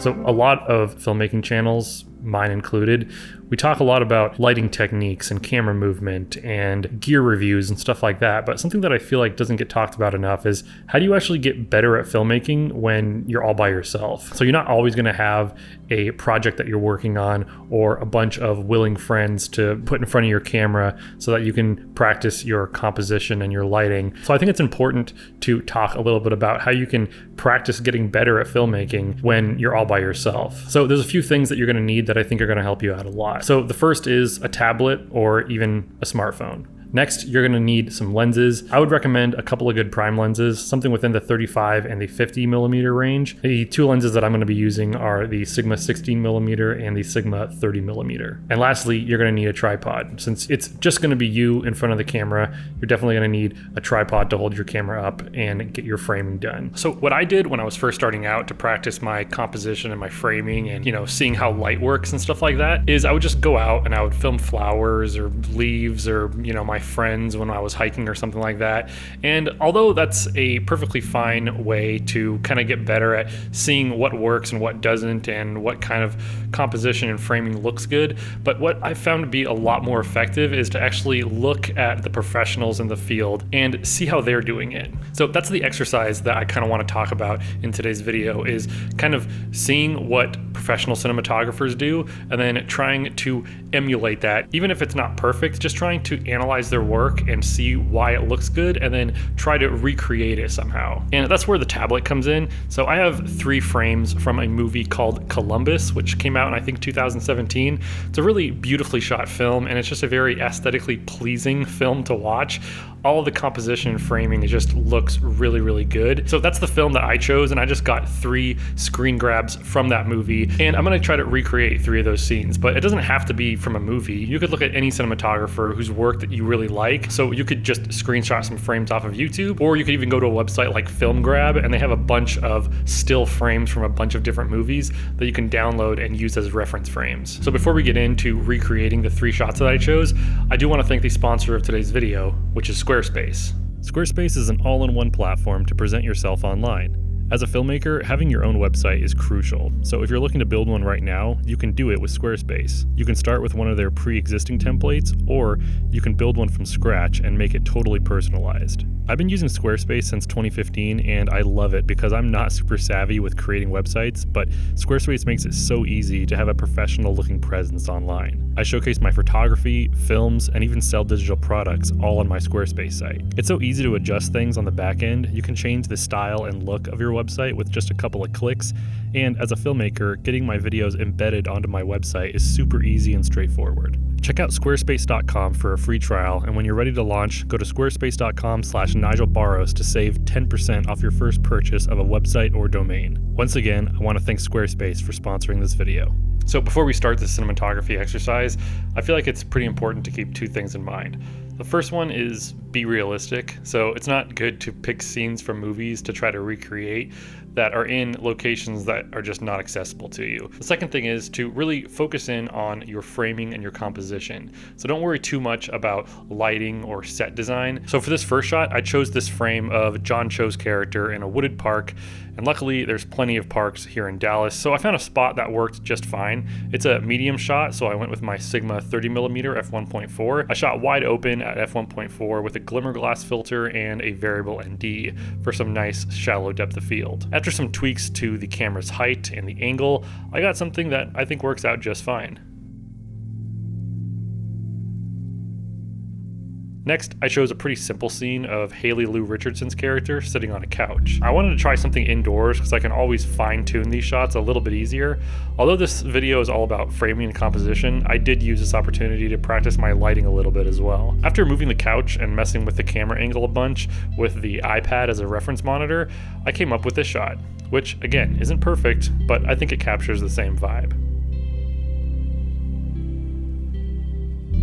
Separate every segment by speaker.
Speaker 1: So a lot of filmmaking channels, mine included, we talk a lot about lighting techniques and camera movement and gear reviews and stuff like that. But something that I feel like doesn't get talked about enough is how do you actually get better at filmmaking when you're all by yourself? So you're not always going to have a project that you're working on or a bunch of willing friends to put in front of your camera so that you can practice your composition and your lighting. So I think it's important to talk a little bit about how you can practice getting better at filmmaking when you're all by yourself. So there's a few things that you're going to need that I think are going to help you out a lot. So the first is a tablet or even a smartphone. Next, you're going to need some lenses. I would recommend a couple of good prime lenses, something within the 35 and the 50 millimeter range. The two lenses that I'm going to be using are the Sigma 16 millimeter and the Sigma 30 millimeter. And lastly, you're going to need a tripod. Since it's just going to be you in front of the camera, you're definitely going to need a tripod to hold your camera up and get your framing done. So what I did when I was first starting out to practice my composition and my framing and, seeing how light works and stuff like that is I would just go out and I would film flowers or leaves or, my friends when I was hiking or something like that. And although that's a perfectly fine way to kind of get better at seeing what works and what doesn't and what kind of composition and framing looks good, but what I found to be a lot more effective is to actually look at the professionals in the field and see how they're doing it. So that's the exercise that I kind of want to talk about in today's video, is kind of seeing what professional cinematographers do and then trying to emulate that. Even if it's not perfect, just trying to analyze their work and see why it looks good and then try to recreate it somehow. And that's where the tablet comes in. So I have 3 frames from a movie called Columbus, which came out in I think 2017. It's a really beautifully shot film and it's just a very aesthetically pleasing film to watch. All of the composition and framing, it just looks really, really good. So that's the film that I chose, and I just got 3 screen grabs from that movie, and I'm gonna try to recreate 3 of those scenes, but it doesn't have to be from a movie. You could look at any cinematographer whose work that you really like. So you could just screenshot some frames off of YouTube, or you could even go to a website like FilmGrab, and they have a bunch of still frames from a bunch of different movies that you can download and use as reference frames. So before we get into recreating the 3 shots that I chose, I do want to thank the sponsor of today's video, which is Squarespace. Squarespace is an all-in-one platform to present yourself online. As a filmmaker, having your own website is crucial, so if you're looking to build one right now, you can do it with Squarespace. You can start with one of their pre-existing templates, or you can build one from scratch and make it totally personalized. I've been using Squarespace since 2015 and I love it because I'm not super savvy with creating websites, but Squarespace makes it so easy to have a professional looking presence online. I showcase my photography, films, and even sell digital products all on my Squarespace site. It's so easy to adjust things on the back end. You can change the style and look of your website with just a couple of clicks, and as a filmmaker, getting my videos embedded onto my website is super easy and straightforward. Check out squarespace.com for a free trial, and when you're ready to launch, go to squarespace.com/NigelBarros to save 10% off your first purchase of a website or domain. Once again, I want to thank Squarespace for sponsoring this video. So before we start this cinematography exercise, I feel like it's pretty important to keep 2 things in mind. The first one is be realistic. So it's not good to pick scenes from movies to try to recreate that are in locations that are just not accessible to you. The second thing is to really focus in on your framing and your composition. So don't worry too much about lighting or set design. So for this first shot, I chose this frame of John Cho's character in a wooded park, and luckily there's plenty of parks here in Dallas, so I found a spot that worked just fine. It's a medium shot, so I went with my Sigma 30mm f1.4. I shot wide open at f1.4 with a glimmer glass filter and a variable ND for some nice shallow depth of field. After some tweaks to the camera's height and the angle, I got something that I think works out just fine. Next, I chose a pretty simple scene of Haley Lou Richardson's character sitting on a couch. I wanted to try something indoors because I can always fine-tune these shots a little bit easier. Although this video is all about framing and composition, I did use this opportunity to practice my lighting a little bit as well. After moving the couch and messing with the camera angle a bunch with the iPad as a reference monitor, I came up with this shot, which again isn't perfect, but I think it captures the same vibe.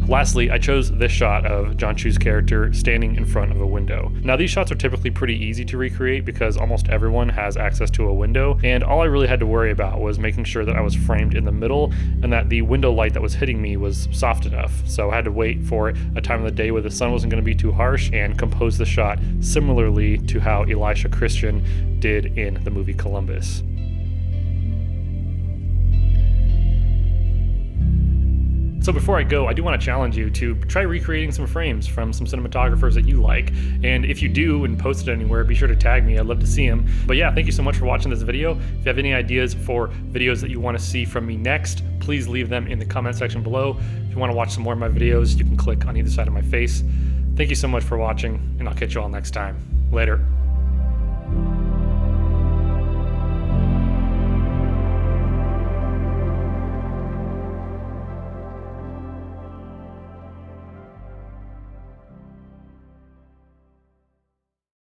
Speaker 1: Lastly, I chose this shot of John Cho's character standing in front of a window. Now these shots are typically pretty easy to recreate because almost everyone has access to a window, and all I really had to worry about was making sure that I was framed in the middle and that the window light that was hitting me was soft enough. So I had to wait for a time of the day where the sun wasn't going to be too harsh and compose the shot similarly to how Elisha Christian did in the movie Columbus. So before I go, I do want to challenge you to try recreating some frames from some cinematographers that you like. And if you do and post it anywhere, be sure to tag me. I'd love to see them. But yeah, thank you so much for watching this video. If you have any ideas for videos that you want to see from me next, please leave them in the comment section below. If you want to watch some more of my videos, you can click on either side of my face. Thank you so much for watching, and I'll catch you all next time. Later.